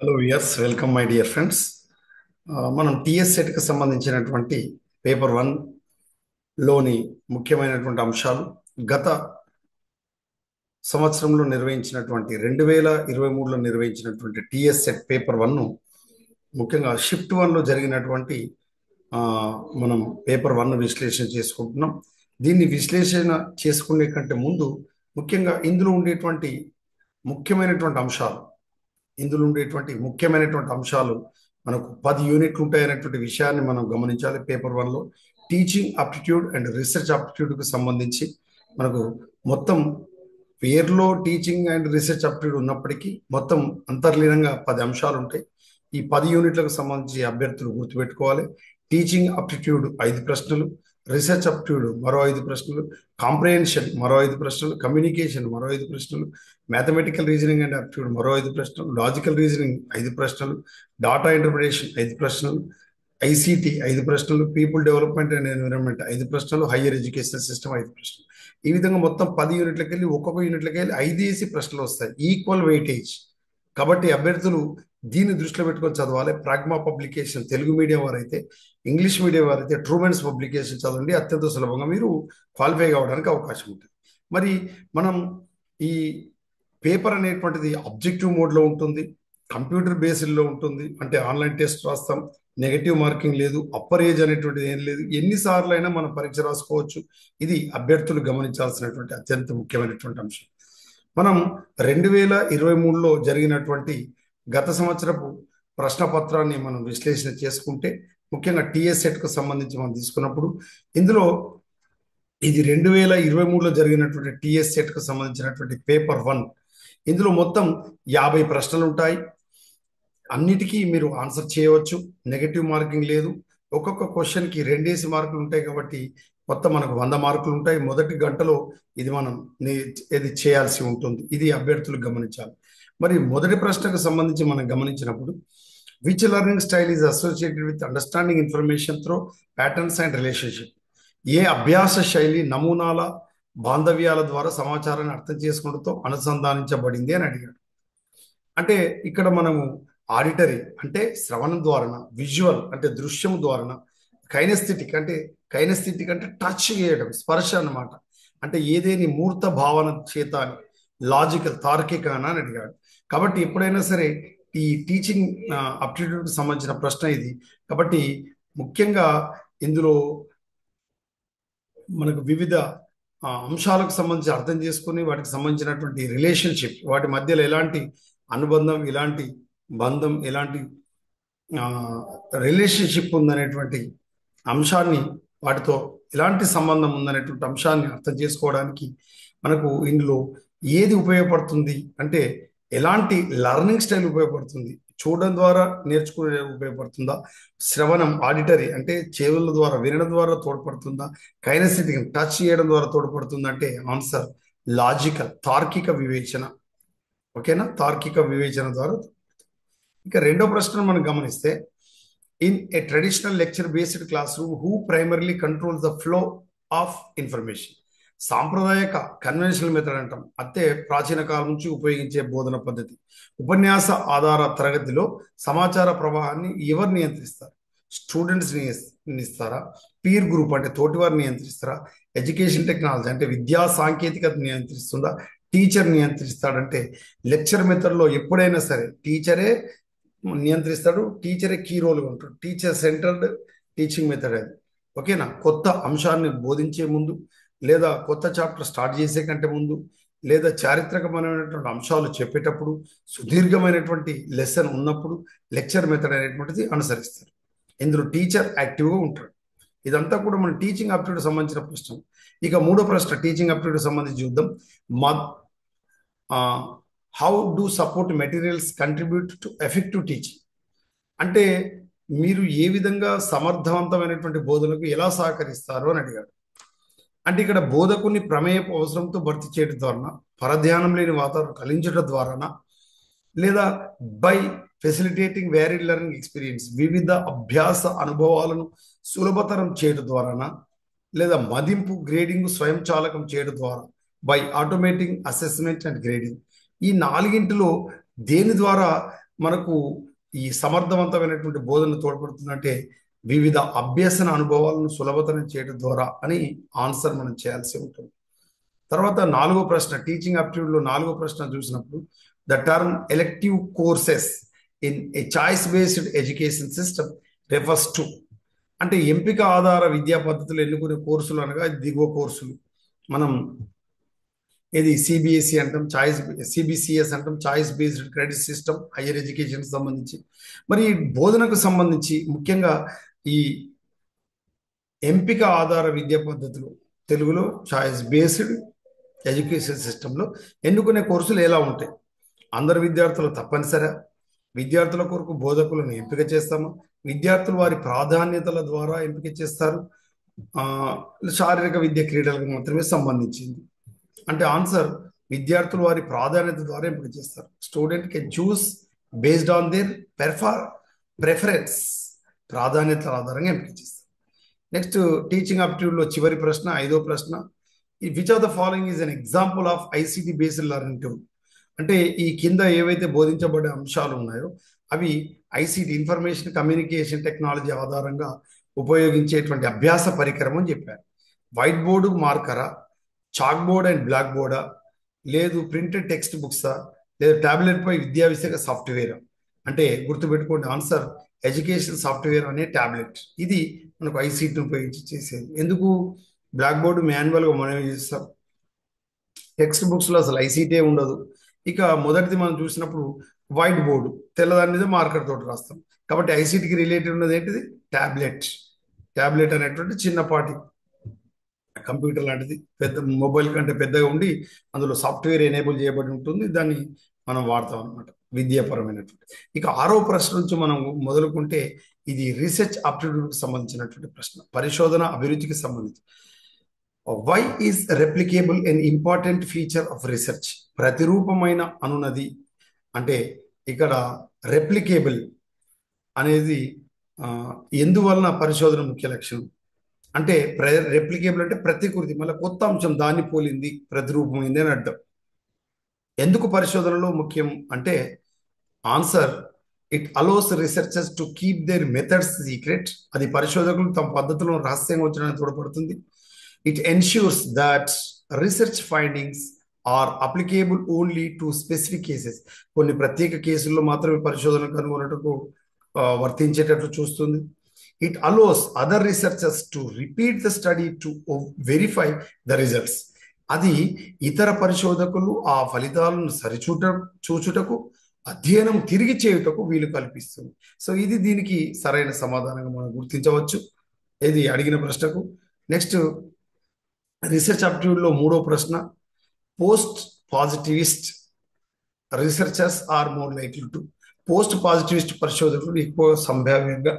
Hello yes welcome my dear friends. మనం TS సెట్కి సంబంధించినటువంటి పేపర్ వన్ లోని ముఖ్యమైనటువంటి అంశాలు గత సంవత్సరంలో నిర్వహించినటువంటి 2023లో నిర్వహించినటువంటి టిఎస్ సెట్ పేపర్ వన్ను ముఖ్యంగా షిఫ్ట్ వన్లో జరిగినటువంటి ఆ, మనం పేపర్ వన్ విశ్లేషణ చేసుకుంటున్నాం. దీన్ని విశ్లేషణ చేసుకునే కంటే ముందు ముఖ్యంగా ఇందులో ఉండేటువంటి ముఖ్యమైనటువంటి అంశాలు మనకు 10 యూనిట్లు ఉంటాయనేటువంటి విషయాన్ని మనం గమనించాలి. పేపర్ వన్లో టీచింగ్ అప్టిట్యూడ్ అండ్ రీసెర్చ్ అప్టిట్యూడ్కి సంబంధించి మనకు మొత్తం పేర్లో టీచింగ్ అండ్ రీసెర్చ్ అప్టిట్యూడ్ ఉన్నప్పటికీ మొత్తం అంతర్లీనంగా 10 అంశాలు ఉంటాయి. ఈ 10 యూనిట్లకు సంబంధించి అభ్యర్థులు గుర్తుపెట్టుకోవాలి. టీచింగ్ అప్టిట్యూడ్ 5 ప్రశ్నలు, రీసెర్చ్ అప్టిట్యూడ్ మరో 5 ప్రశ్నలు, కాంప్రహెన్షన్ మరో 5 ప్రశ్నలు, కమ్యూనికేషన్ మరో 5 ప్రశ్నలు, మ్యాథమెటికల్ రీజనింగ్ అండ్ అప్టిట్యూడ్ మరో 5 ప్రశ్నలు, లాజికల్ రీజనింగ్ 5 ప్రశ్నలు, డాటా ఇంటర్ప్రిటేషన్ 5 ప్రశ్నలు, ఐసిటి 5 ప్రశ్నలు, పీపుల్ డెవలప్మెంట్ అండ్ ఎన్విరాన్మెంట్ 5 ప్రశ్నలు, హయ్యర్ ఎడ్యుకేషన్ సిస్టమ్ 5 ప్రశ్నలు. ఈ విధంగా మొత్తం 10 యూనిట్లకి వెళ్ళి ఒక్కొక్క యూనిట్లకి వెళ్ళి 5 ప్రశ్నలు వస్తాయి, ఈక్వల్ వెయిటేజ్. కాబట్టి అభ్యర్థులు దీన్ని దృష్టిలో పెట్టుకొని చదవాలి. ప్రాగ్మా పబ్లికేషన్ తెలుగు మీడియం వారైతే, ఇంగ్లీష్ మీడియం వారైతే ట్రూమెన్స్ పబ్లికేషన్ చదవండి. అత్యంత సులభంగా మీరు క్వాలిఫై కావడానికి అవకాశం ఉంటుంది. మరి మనం ఈ పేపర్ అనేటువంటిది అబ్జెక్టివ్ మోడ్లో ఉంటుంది, కంప్యూటర్ బేస్డ్లో ఉంటుంది. అంటే ఆన్లైన్ టెస్ట్ రాస్తాం, నెగటివ్ మార్కింగ్ లేదు, అప్పర్ ఏజ్ అనేటువంటిది ఏం లేదు. ఎన్నిసార్లు అయినా మనం పరీక్ష రాసుకోవచ్చు. ఇది అభ్యర్థులు గమనించాల్సినటువంటి అత్యంత ముఖ్యమైనటువంటి అంశం. మనం 2023లో జరిగినటువంటి గత సంవత్సరపు ప్రశ్నపత్రాన్ని మనం విశ్లేషణ చేసుకుంటే, ముఖ్యంగా టిఎస్ సెట్కు సంబంధించి మనం తీసుకున్నప్పుడు ఇందులో ఇది 2023లో జరిగినటువంటి టిఎస్ సెట్కు సంబంధించినటువంటి పేపర్ వన్. ఇందులో మొత్తం 50 ప్రశ్నలు ఉంటాయి. అన్నిటికీ మీరు ఆన్సర్ చేయవచ్చు, నెగటివ్ మార్కింగ్ లేదు. ఒక్కొక్క క్వశ్చన్కి 2 మార్కులు ఉంటాయి కాబట్టి మొత్తం మనకు 100 మార్కులు ఉంటాయి. మొదటి గంటలో ఇది మనం ఇది చేయాల్సి ఉంటుంది. ఇది అభ్యర్థులు గమనించాలి. మరి మొదటి ప్రశ్నకు సంబంధించి మనం గమనించినప్పుడు, which learning style is associated with understanding information through patterns and relationship? ఏ అభ్యాస శైలి నమూనాల బాంధవ్యాల ద్వారా సమాచారాన్ని అర్థం చేసుకుంటూ అనుసంధానించబడింది అని అడిగాడు. అంటే ఇక్కడ మనము ఆడిటరీ అంటే శ్రవణం ద్వారా, విజువల్ అంటే దృశ్యం ద్వారా, కైనస్థెటిక్ అంటే టచ్ చేయడం, స్పర్శ అన్నమాట. అంటే ఏదేని మూర్త భావన చేత అని, లాజికల్ తార్కిక అని అడిగాడు. కాబట్టి ఎప్పుడైనా సరే ఈ టీచింగ్ అప్టిట్యూడ్కి సంబంధించిన ప్రశ్న ఇది. కాబట్టి ముఖ్యంగా ఇందులో మనకు వివిధ అంశాలకు సంబంధించి అర్థం చేసుకుని వాటికి సంబంధించినటువంటి రిలేషన్షిప్, వాటి మధ్యలో ఎలాంటి అనుబంధం, ఎలాంటి బంధం, ఎలాంటి రిలేషన్షిప్ ఉందనేటువంటి అంశాన్ని, వాటితో ఎలాంటి సంబంధం ఉందనేటువంటి అంశాన్ని అర్థం చేసుకోవడానికి మనకు ఇందులో ఏది ఉపయోగపడుతుంది అంటే, ఎలాంటి లెర్నింగ్ స్టైల్ ఉపయోగపడుతుంది, చూడడం ద్వారా నేర్చుకునే ఉపయోగపడుతుందా, శ్రవణం ఆడిటరీ అంటే చెవుల ద్వారా వినడం ద్వారా తోడ్పడుతుందా, కైనస్థెటిక్ టచ్ చేయడం ద్వారా తోడ్పడుతుందా అంటే ఆన్సర్ లాజికల్ తార్కిక వివేచన. ఓకేనా, తార్కిక వివేచన ద్వారా. ఇక రెండో ప్రశ్న మనం గమనిస్తే, in a traditional lecture based class room who primarily controls the flow of information? సాంప్రదాయక కన్వెన్షనల్ మెథడ్ అంటాం, అదే ప్రాచీన కాలం నుంచి ఉపయోగించే బోధన పద్ధతి. ఉపన్యాస ఆధార తరగతిలో సమాచార ప్రవాహాన్ని ఎవరు నియంత్రిస్తారు? స్టూడెంట్స్ నియంత్రిస్తారా? పీర్ గ్రూప్ అంటే తోటివారు నియంత్రిస్తారా? ఎడ్యుకేషన్ టెక్నాలజీ అంటే విద్యా సాంకేతికత నియంత్రిస్తుందా? టీచర్ నియంత్రిస్తాడంటే లెక్చర్ మెథడ్లో ఎప్పుడైనా సరే టీచరే నియంత్రిస్తాడు, టీచరే కీ రోల్ ఉంటాడు. టీచర్ సెంటర్డ్ టీచింగ్ మెథడ్ అది. ఓకేనా, కొత్త అంశాన్ని బోధించే ముందు, లేదా కొత్త చాప్టర్ స్టార్ట్ చేసే కంటే ముందు, లేదా చారిత్రకమైనటువంటి అంశాలు చెప్పేటప్పుడు, సుదీర్ఘమైనటువంటి లెసన్ ఉన్నప్పుడు లెక్చర్ మెథడ్ అనేటువంటిది అనుసరిస్తారు. ఇందులో టీచర్ యాక్టివ్గా ఉంటాడు. ఇదంతా కూడా మన టీచింగ్ అప్టిట్యూడ్ సంబంధించిన ప్రశ్న. ఇక మూడో ప్రశ్న టీచింగ్ అప్టిట్యూడ్ సంబంధించి చూద్దాం. How do support materials contribute to effective teaching? అంటే మీరు ఏ విధంగా సమర్థవంతమైనటువంటి బోధనకు ఎలా సహకరిస్తారు అని అడిగాడు. అంటే ఇక్కడ బోధకుని ప్రమేయపు అవసరంతో భర్తీ చేయడం ద్వారా, పరధ్యానం లేని వాతావరణం కలిగించడం ద్వారానా, లేదా by facilitating varied learning experience వివిధ అభ్యాస అనుభవాలను సులభతరం చేయడం ద్వారానా, లేదా మదింపు గ్రేడింగ్ స్వయంచాలకం చేయడం ద్వారా, by automating assessment and grading. ఈ నాలుగింటిలో దేని ద్వారా మనకు ఈ సమర్థవంతమైనటువంటి బోధన తోడ్పడుతుందంటే వివిధ అభ్యసన అనుభవాలను సులభతరం చేయడం ద్వారా అని ఆన్సర్ మనం చేయాల్సి ఉంటుంది. తర్వాత నాలుగో ప్రశ్న, టీచింగ్ అప్టిట్యూడ్లో నాలుగో ప్రశ్న చూసినప్పుడు the term elective courses in a choice based education system refers to, అంటే ఎంపిక ఆధార విద్యా పద్ధతులు ఎన్నుకునే కోర్సులు అనగా దిగువ కోర్సులు. మనం ఇది సిబిఎస్ఈ అంటాం, చాయిస్ సిబిసిఎస్ అంటాం, choice based credit system hire ఎడ్యుకేషన్కి సంబంధించి. మరి ఈ బోధనకు సంబంధించి ముఖ్యంగా ఈ ఎంపిక ఆధార విద్యా పద్ధతులు, తెలుగులో చాయిస్ బేస్డ్ ఎడ్యుకేషన్ సిస్టంలో ఎన్నుకునే కోర్సులు ఎలా ఉంటాయి? అందరు విద్యార్థులు తప్పనిసరి, విద్యార్థుల కొరకు బోధకులను ఎంపిక చేస్తాము, విద్యార్థులు వారి ప్రాధాన్యతల ద్వారా ఎంపిక చేస్తారు, శారీరక విద్య క్రీడలకు మాత్రమే సంబంధించింది. అంటే ఆన్సర్ విద్యార్థులు వారి ప్రాధాన్యత ద్వారా ఎంపిక చేస్తారు. Student can choose based on their preference, ప్రాధాన్యతల ఆధారంగా ఎంపిక చేస్తారు. నెక్స్ట్ టీచింగ్ ఆప్టిట్యూడ్లో చివరి ప్రశ్న, ఐదో ప్రశ్న, which of the following is an example of ICT based learning tool? అంటే ఈ కింద ఏవైతే బోధించబడే అంశాలు ఉన్నాయో అవి ఐసిటి, ఇన్ఫర్మేషన్ కమ్యూనికేషన్ టెక్నాలజీ ఆధారంగా ఉపయోగించేటువంటి అభ్యాస పరికరం అని చెప్పారు. వైట్ బోర్డు మార్కరా, చాక్ బోర్డ్ అండ్ బ్లాక్ బోర్డా, లేదు ప్రింటెడ్ టెక్స్ట్ బుక్సా, లేదు టాబ్లెట్ పై విద్యా విషయక సాఫ్ట్వేర్? అంటే గుర్తుపెట్టుకోండి, ఆన్సర్ ఎడ్యుకేషన్ సాఫ్ట్వేర్ అనే టాబ్లెట్. ఇది మనకు ఐసీటీని ఉపయోగించి చేసేది. ఎందుకు? బ్లాక్ బోర్డు మాన్యువల్గా మనం చేస్తాం, టెక్స్ట్ బుక్స్లో అసలు ఐసీటీ ఉండదు. ఇక మొదటిది మనం చూసినప్పుడు వైట్ బోర్డు, తెల్లదాని మీద మార్కర్ తోటి రాస్తాం. కాబట్టి ఐసీటీకి రిలేటెడ్ ఉన్నది ఏంటిది? టాబ్లెట్. టాబ్లెట్ అనేటువంటి చిన్నపాటి కంప్యూటర్ లాంటిది, పెద్ద మొబైల్ కంటే పెద్దగా ఉండి అందులో సాఫ్ట్వేర్ ఎనేబుల్ చేయబడి ఉంటుంది. దాన్ని మనం వాడతాం అనమాట విద్యాపరమైనటువంటి. ఇక ఆరో ప్రశ్న నుంచి మనం మొదలుకుంటే ఇది రీసెర్చ్ ఆప్టిట్యూడ్కి సంబంధించినటువంటి ప్రశ్న, పరిశోధన అభిరుచికి సంబంధించి. Why is replicable an important feature of research? ప్రతిరూపమైన అనునది. అంటే ఇక్కడ రెప్లికేబుల్ అనేది ఎందువలన పరిశోధన ముఖ్య లక్షణం అంటే, రెప్లికేబుల్ అంటే ప్రతికృతి, మళ్ళీ కొత్త అంశం దాన్ని పోలింది, ప్రతిరూపమైంది అని అర్థం. ఎందుకు పరిశోధనలో ముఖ్యం అంటే answer it allows researchers to keep their methods secret. అది పరిశోధకులు తమ పద్ధతులను రహస్యంగా ఉంచడానికి తోడ్పడుతుంది. It ensures that research findings are applicable only to specific cases. కొన్ని ప్రత్యేక కేసుల్లో మాత్రమే పరిశోధన కనుగొనటకు వర్తించేటట్లు చూస్తుంది. It allows other researchers to repeat the study to verify the results. అది ఇతర పరిశోధకులు ఆ ఫలితాలను చూచుటకు, అధ్యయనం తిరిగి చేయుటకు వీలు కల్పిస్తుంది. సో ఇది దీనికి సరైన సమాధానంగా మనం గుర్తించవచ్చు ఇది అడిగిన ప్రశ్నకు. నెక్స్ట్ రీసెర్చ్ ఆప్టిట్యూడ్లో మూడో ప్రశ్న, post positivist researchers are more likely to. Post positivist పరిశోధకులు ఎక్కువ సంభావ్యంగా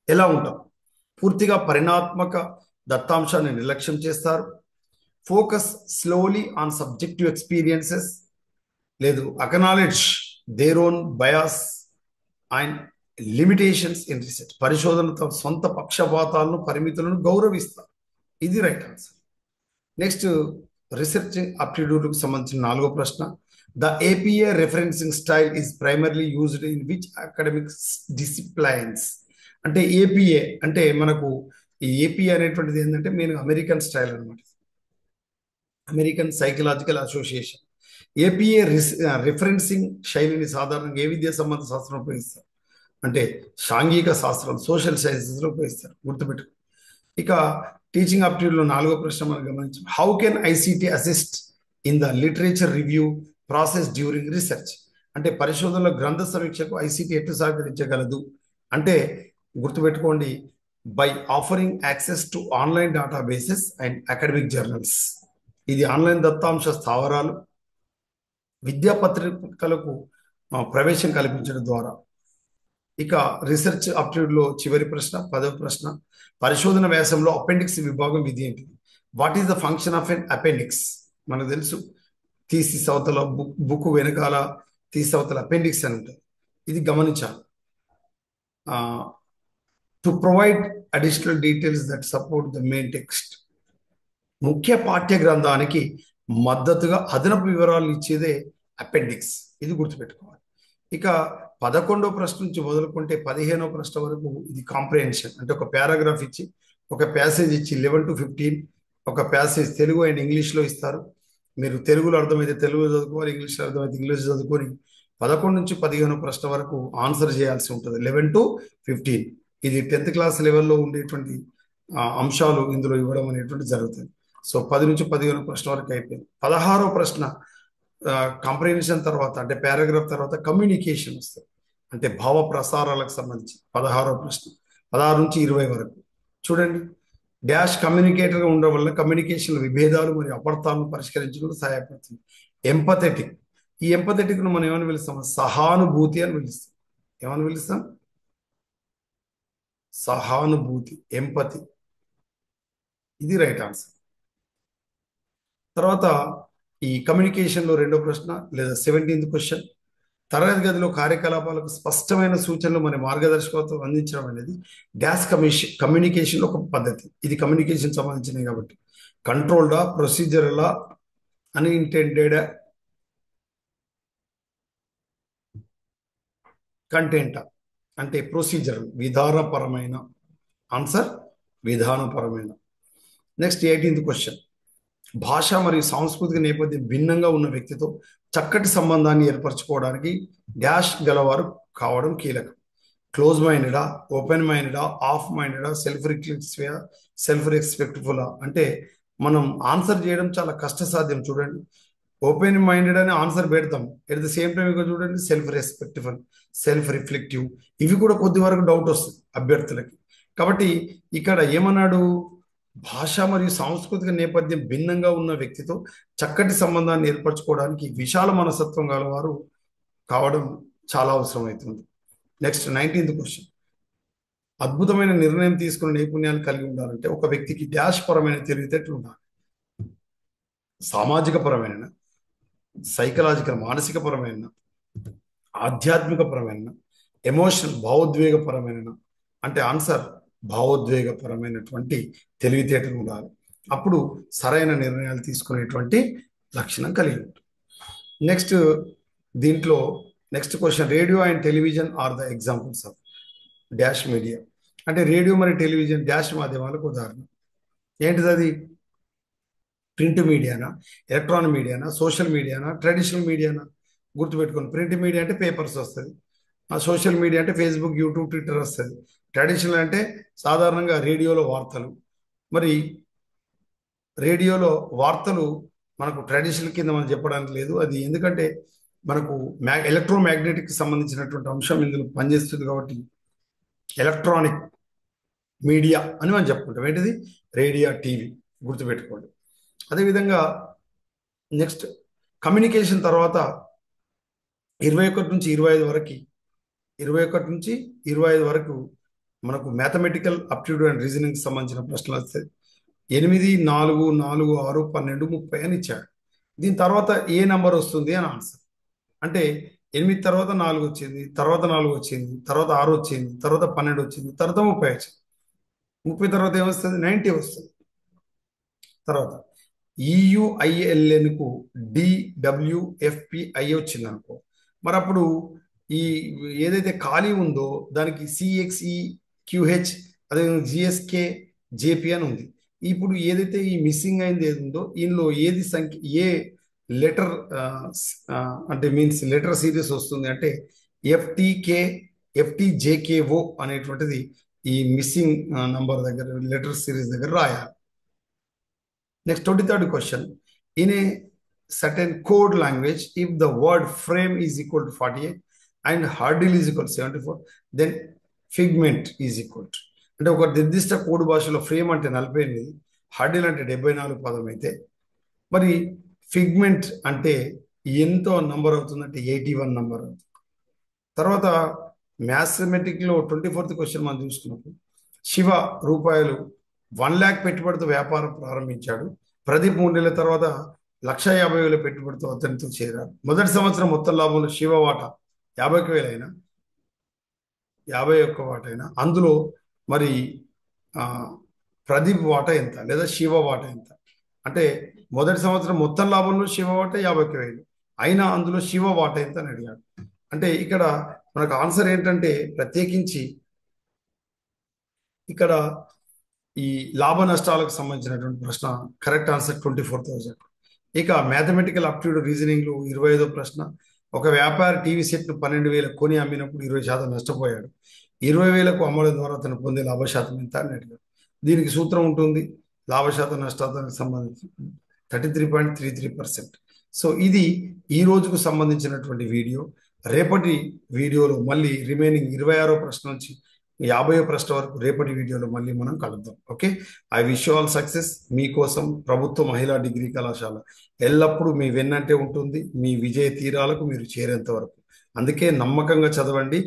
ఎలా ఉంటారు? పూర్తిగా పరిణాత్మక దత్తాంశాన్ని నిర్లక్ష్యం చేస్తారు, focus slowly on subjective experiences, లేదు acknowledge their own bias and limitations in research. పరిశోధన తమ సొంత పక్షపాతాలను, పరిమితులను గౌరవిస్తారు. ఇది రైట్ ఆన్సర్. నెక్స్ట్ రీసెర్చ్ అప్టిట్యూడ్కి సంబంధించిన నాలుగో ప్రశ్న, the APA referencing style is primarily used in which academic disciplines? అంటే ఏపీఏ అంటే మనకు ఈ ఏపీఏ అనేటువంటిది ఏంటంటే మెయిన్ అమెరికన్ స్టైల్ అనమాట, American psychological association. APA referencing శైలిని సాధారణంగా ఏ విద్యా సంబంధ శాస్త్రం ఉపయోగిస్తారు అంటే సాంఘిక శాస్త్రం, సోషల్ సైన్సెస్లో ఉపయోగిస్తారు, గుర్తుపెట్టుకో. ఇక టీచింగ్ ఆప్టిట్యూడ్లో నాలుగో ప్రశ్న మనం గమనించాం, how can ICT assist in the literature review process during research? అంటే పరిశోధనలో గ్రంథ సమీక్షకు ఐసిటీ ఎట్లు సహకరించగలదు అంటే గుర్తుపెట్టుకోండి, by offering access to online databases and academic journals. ఇది ఆన్లైన్ దత్తాంశ స్థావరాలు, విద్యా పత్రికలకు ప్రవేశం కల్పించడం ద్వారా. ఇక రీసెర్చ్ ఆప్టిట్యూడ్లో చివరి ప్రశ్న, పదవ ప్రశ్న, పరిశోధన వ్యాసంలో అపెండిక్స్ విభాగం విధి ఏంటిది? What is the function of an appendix? మనకు తెలుసు, థీసిస్ అవతల బుక్ వెనకాల థీసిస్ అవతల అపెండిక్స్ అని ఉంటుంది. ఇది గమనించాలి. To provide additional details that support the main text. ముఖ్య పాఠ్య గ్రంథానికి మద్దతుగా అదనపు వివరాలు ఇచ్చేదే అపెండిక్స్. ఇది గుర్తుపెట్టుకోవాలి. ఇక 11వ ప్రశ్న నుంచి మొదలుకుంటే 15వ ప్రశ్న వరకు ఇది కాంప్రిహెన్షన్. అంటే ఒక పారాగ్రాఫ్ ఇచ్చి, ఒక ప్యాసేజ్ ఇచ్చి 11 to 15 ఒక ప్యాసేజ్ తెలుగు అండ్ ఇంగ్లీష్లో ఇస్తారు. మీరు తెలుగులో అర్థమైతే తెలుగు చదువుకోవాలి, ఇంగ్లీష్లో అర్థమైతే ఇంగ్లీష్ చదువుకొని 11 నుంచి 15 ప్రశ్న వరకు ఆన్సర్ చేయాల్సి ఉంటుంది. 11 to 15 ఇది 10th క్లాస్ లెవెల్లో ఉండేటువంటి అంశాలు ఇందులో ఇవ్వడం అనేటువంటి జరుగుతుంది. సో 10 నుంచి 15 ప్రశ్న వరకు అయిపోయింది. 16వ ప్రశ్న కాంప్రిహెన్షన్ తర్వాత అంటే పారాగ్రాఫ్ తర్వాత కమ్యూనికేషన్ వస్తుంది. అంటే భావ ప్రసారాలకు సంబంధించి 16వ ప్రశ్న 16 నుంచి 20 వరకు చూడండి. డాష్ కమ్యూనికేటర్గా ఉండడం వల్ల కమ్యూనికేషన్ విభేదాలు మరియు అపార్థాలను పరిష్కరించడంలో సహాయపడుతుంది. ఎంపథెటిక్. ఈ ఎంపథెటిక్ను మనం ఏమని పిలుస్తాం? సహానుభూతి అని పిలుస్తాం. ఏమని పిలుస్తాం? సహానుభూతి, ఎంపతి. ఇది రైట్ ఆన్సర్. తర్వాత ఈ కమ్యూనికేషన్లో రెండో ప్రశ్న లేదా 17th క్వశ్చన్, తరగతి గదిలో కార్యకలాపాలకు స్పష్టమైన సూచనలు మరియు మార్గదర్శకత్వం అందించడం అనేది డాష్ కమ్యూనికేషన్ ఒక పద్ధతి. ఇది కమ్యూనికేషన్ సంబంధించినవి కాబట్టి కంట్రోల్డా, ప్రొసీజరలా, అన్ఇంటెండెడ్, కంటెంటా? అంటే ప్రొసీజర్, విధానపరమైన. ఆన్సర్ విధానపరమైన. నెక్స్ట్ 18th క్వశ్చన్, భాష మరియు సాంస్కృతిక నేపథ్యం భిన్నంగా ఉన్న వ్యక్తితో చక్కటి సంబంధాన్ని ఏర్పరచుకోవడానికి డాష్ గలవారు కావడం కీలకం. క్లోజ్ మైండెడా, ఓపెన్ మైండెడా, ఆఫ్ మైండెడా, సెల్ఫ్ రెస్పెక్ట్ఫుల్? అంటే మనం ఆన్సర్ చేయడం చాలా కష్టసాధ్యం. చూడండి, ఓపెన్ మైండెడ్ అని ఆన్సర్ పెడతాం, ఎట్ ద సేమ్ టైం ఇక్కడ చూడండి సెల్ఫ్ రెస్పెక్ట్ఫుల్, సెల్ఫ్ రిఫ్లెక్టివ్, ఇవి కూడా కొద్ది వరకు డౌట్ వస్తుంది అభ్యర్థులకి. కాబట్టి ఇక్కడ ఏమన్నాడు? భాష మరియు సాంస్కృతిక నేపథ్యం భిన్నంగా ఉన్న వ్యక్తితో చక్కటి సంబంధాన్ని ఏర్పరచుకోవడానికి విశాల మనస్తత్వం గలవారు కావడం చాలా అవసరమవుతుంది. నెక్స్ట్ 19th క్వశ్చన్, అద్భుతమైన నిర్ణయం తీసుకునే నైపుణ్యాలు కలిగి ఉండాలంటే ఒక వ్యక్తికి డాష్ పరమైన తెలివితేటలు ఉండాలి. సామాజిక పరమైన, సైకలాజికల్ మానసిక పరమైన, ఆధ్యాత్మిక పరమైన, ఎమోషనల్ భావోద్వేగపరమైన? అంటే ఆన్సర్ భావోద్వేగపరమైనటువంటి తెలివితేటలు ఉండాలి. అప్పుడు సరైన నిర్ణయాలు తీసుకునేటువంటి లక్షణం కలిగి ఉంటుంది. నెక్స్ట్ దీంట్లో next question, radio and television are the examples of dash media? అంటే రేడియో మరియు టెలివిజన్ డాష్ మాధ్యమాలకు ఉదాహరణ. ఏంటిది అది? ప్రింట్ మీడియానా, ఎలక్ట్రానిక్ మీడియానా, సోషల్ మీడియానా, ట్రెడిషనల్ మీడియానా? గుర్తుపెట్టుకోండి, ప్రింట్ మీడియా అంటే పేపర్స్ వస్తుంది, సోషల్ మీడియా అంటే ఫేస్బుక్, యూట్యూబ్, ట్విట్టర్ వస్తుంది, ట్రెడిషనల్ అంటే సాధారణంగా రేడియోలో వార్తలు. మరి రేడియోలో వార్తలు మనకు ట్రెడిషనల్ కింద మనం చెప్పడానికి లేదు, అది ఎందుకంటే మనకు ఎలక్ట్రోమాగ్నెటిక్ సంబంధించినటువంటి అంశం ఇందులో పనిచేస్తుంది కాబట్టి ఎలక్ట్రానిక్ మీడియా అని మనం చెప్పుకుంటాం. ఏంటిది? Radio, TV. గుర్తుపెట్టుకోండి. అదేవిధంగా నెక్స్ట్ కమ్యూనికేషన్ తర్వాత 21 నుంచి 25 వరకు 21 నుంచి 25 వరకు మనకు మ్యాథమెటికల్ అప్టిట్యూడ్ అండ్ రీజనింగ్ సంబంధించిన ప్రశ్నలు వస్తాయి. 8, 4, 4, 6, 12, 30 అని ఇచ్చాడు. దీని తర్వాత ఏ నెంబర్ వస్తుంది అని ఆన్సర్. అంటే 8 తర్వాత 4 వచ్చింది, తర్వాత 4 వచ్చింది, తర్వాత 6 వచ్చింది, తర్వాత 12 వచ్చింది, తర్వాత 30 వచ్చింది. 30 తర్వాత ఏమొస్తుంది? 90 వస్తుంది. తర్వాత ఈయుఐఎల్ఎన్కు డిడబ్ల్యూఎఫ్పిఐ వచ్చింది అనుకో, మరి అప్పుడు ఈ ఏదైతే ఖాళీ ఉందో దానికి సిఎక్స్ఈ క్యూహెచ్, అదే జిఎస్కే జేపీ అని ఉంది. ఇప్పుడు ఏదైతే ఈ మిస్సింగ్ అయింది ఏది ఉందో ఇందులో ఏది సంఖ్య, ఏ లెటర్ అంటే మీన్స్ లెటర్ సిరీస్ వస్తుంది అంటే ఎఫ్టీకే, ఎఫ్టీజేకేఓ అనేటువంటిది ఈ మిస్సింగ్ నంబర్ దగ్గర లెటర్ సిరీస్ దగ్గర రాయాలి. Next 23rd question. In a certain code language, if the word frame is equal to 48 and hurdle is equal to 74, then figment is equal to. అంటే ఒక నిర్దిష్ట కోడ్ భాషలో ఫ్రేమ్ అంటే 48, hurdle అంటే 74 పదం అయితే మరి ఫిగ్మెంట్ అంటే ఎంతో నంబర్ అవుతుందంటే 81 నంబర్ అవుతుంది. తర్వాత మ్యాథమెటిక్లో 24th క్వశ్చన్ మనం చూసుకున్నప్పుడు శివ రూపాయలు 1 lakh పెట్టుబడితో వ్యాపారం ప్రారంభించాడు. ప్రదీప్ 3 నెలల తర్వాత 1,50,000 పెట్టుబడితో అతనితో చేరారు. మొదటి సంవత్సరం మొత్తం లాభంలో శివ వాటా 51,000 అయినా 51 వాటా అయినా అందులో మరి ప్రదీప్ వాటా ఎంత లేదా శివ వాటా ఎంత? అంటే మొదటి సంవత్సరం మొత్తం లాభంలో శివ వాటా 51,000 అయినా అందులో శివ వాటా ఎంత అని అడిగాడు. అంటే ఇక్కడ మనకు ఆన్సర్ ఏంటంటే ప్రత్యేకించి ఇక్కడ ఈ లాభ నష్టాలకు సంబంధించినటువంటి ప్రశ్న కరెక్ట్ ఆన్సర్ 24,000. ఇక మ్యాథమెటికల్ అప్టిట్యూడ్ రీజనింగ్లో 25వ ప్రశ్న, ఒక వ్యాపారి టీవీ సెట్ను 12,000 కొని అమ్మినప్పుడు 20% నష్టపోయాడు. 20,000కు అమ్మడం ద్వారా అతను పొందే లాభశాతం ఎంత అని అడిగారు. దీనికి సూత్రం ఉంటుంది. లాభశాతం నష్టానికి సంబంధించి 33.33%. సో ఇది ఈ రోజుకు సంబంధించినటువంటి వీడియో. రేపటి వీడియోలో మళ్ళీ రిమైనింగ్ 26వ ప్రశ్న నుంచి 50వ ప్రశ్న వరకు రేపటి వీడియోలో మళ్ళీ మనం కలుద్దాం. Okay, I wish you all success. మీకోసం ప్రభుత్వ మహిళా డిగ్రీ కళాశాల ఎల్లప్పుడూ మీ వెన్నంటే ఉంటుంది, మీ విజయ తీరాలకు మీరు చేరేంత వరకు. అందుకే నమ్మకంగా చదవండి,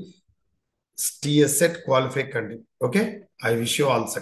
టీఎస్ సెట్ క్వాలిఫై కండి. Okay, I wish you all success.